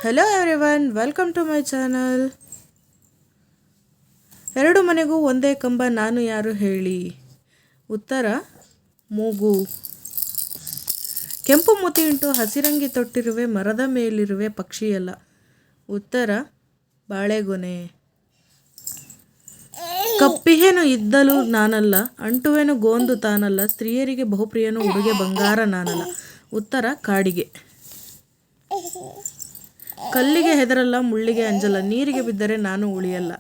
Hello everyone, welcome to my channel. ಎರಡು ಮನೆಗೂ ಒಂದೇ ಕಂಬ, ನಾನು ಯಾರು ಹೇಳಿ? ಉತ್ತರ ಮೂಗು. ಕೆಂಪು ಮುತಿಯುಂಟು ಹಸಿರಂಗಿ ತೊಟ್ಟಿರುವೆ, ಮರದ ಮೇಲಿರುವೆ ಪಕ್ಷಿಯಲ್ಲ. ಉತ್ತರ ಬಾಳೆಗೊನೆ. ಕಪ್ಪಿಹೇನು ಇದ್ದಲು ನಾನಲ್ಲ, ಅಂಟುವೆನು ಗೋಂದು ತಾನಲ್ಲ, ಸ್ತ್ರೀಯರಿಗೆ ಬಹುಪ್ರಿಯನು ಉಡುಗೆ ಬಂಗಾರ ನಾನಲ್ಲ. ಉತ್ತರ ಕಾಡಿಗೆ. ಕಲ್ಲಿಗೆ ಹೆದರಲ್ಲ, ಮುಳ್ಳಿಗೆ ಅಂಜಲ್ಲ, ನೀರಿಗೆ ಬಿದ್ದರೆ ನಾನು ಉಳಿಯಲ್ಲ.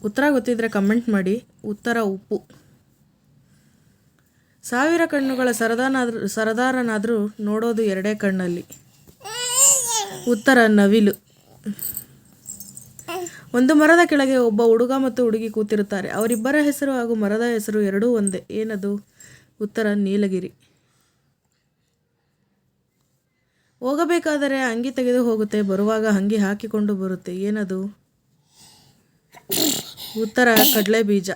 ಉತ್ತರ ಗೊತ್ತಿದ್ರೆ ಕಮೆಂಟ್ ಮಾಡಿ. ಉತ್ತರ ಉಪ್ಪು. 1000 ಕಣ್ಣುಗಳ ಸರದಾರನಾದರೂ ನೋಡೋದು ಎರಡೇ ಕಣ್ಣಲ್ಲಿ. ಉತ್ತರ ನವಿಲು. ಒಂದು ಮರದ ಕೆಳಗೆ ಒಬ್ಬ ಹುಡುಗ ಮತ್ತು ಹುಡುಗಿ ಕೂತಿರುತ್ತಾರೆ. ಅವರಿಬ್ಬರ ಹೆಸರು ಹಾಗೂ ಮರದ ಹೆಸರು ಎರಡೂ ಒಂದೇ. ಏನದು? ಉತ್ತರ ನೀಲಗಿರಿ. ಹೋಗಬೇಕಾದರೆ ಅಂಗಿ ತೆಗೆದು ಹೋಗುತ್ತೆ, ಬರುವಾಗ ಅಂಗಿ ಹಾಕಿಕೊಂಡು ಬರುತ್ತೆ. ಏನದು? ಉತ್ತರ ಕಡಲೆ ಬೀಜ.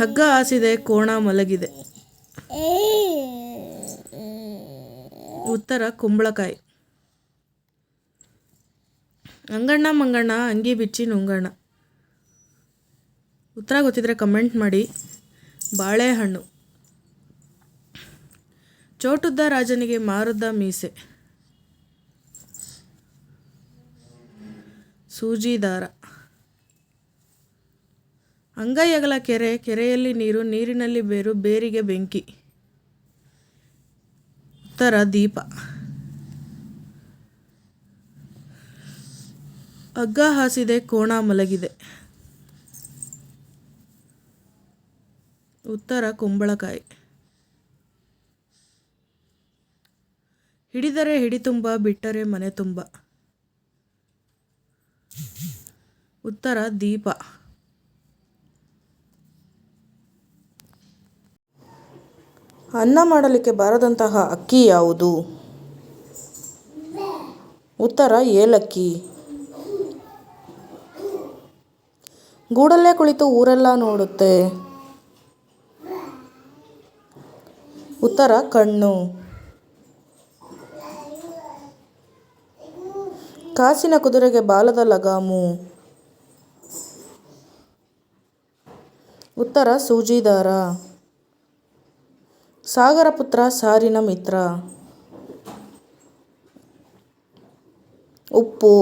ಹಗ್ಗ ಹಾಸಿದೆ, ಕೋಣ ಮಲಗಿದೆ. ಉತ್ತರ ಕುಂಬಳಕಾಯಿ. ಅಂಗಣ್ಣ ಮಂಗಣ್ಣ ಅಂಗಿ ಬಿಚ್ಚಿ ನುಂಗಣ್ಣ. ಉತ್ತರ ಗೊತ್ತಿದ್ರೆ ಕಮೆಂಟ್ ಮಾಡಿ. ಬಾಳೆಹಣ್ಣು. ಚೋಟುದ್ದ ರಾಜನಿಗೆ ಮಾರುದ್ದ ಮೀಸೆ. ಸೂಜಿ ದಾರ. ಅಂಗೈ ಅಗಲ ಕೆರೆ, ಕೆರೆಯಲ್ಲಿ ನೀರು, ನೀರಿನಲ್ಲಿ ಬೇರು, ಬೇರಿಗೆ ಬೆಂಕಿ. ಉತ್ತರ ದೀಪ. ಹಗ್ಗ ಹಾಸಿದೆ, ಕೋಣ ಮಲಗಿದೆ. ಉತ್ತರ ಕುಂಬಳಕಾಯಿ. ಹಿಡಿದರೆ ಹಿಡಿ ತುಂಬ, ಬಿಟ್ಟರೆ ಮನೆ ತುಂಬ. ಉತ್ತರ ದೀಪ. ಅನ್ನ ಮಾಡಲಿಕ್ಕೆ ಬಾರದಂತಹ ಅಕ್ಕಿ ಯಾವುದು? ಉತ್ತರ ಏಲಕ್ಕಿ. ಗೂಡಲ್ಲೇ ಕುಳಿತು ಊರೆಲ್ಲ ನೋಡುತ್ತೆ. ಉತ್ತರ ಕಣ್ಣು. ಕಾಸಿನ ಕುದುರೆಗೆ ಬಾಲದ ಲಗಾಮು. ಉತ್ತರ ಸೂಜಿ ದಾರ. ಸಾಗರ ಪುತ್ರ, ಸಾರಿನ ಮಿತ್ರ. ಉಪ್ಪು.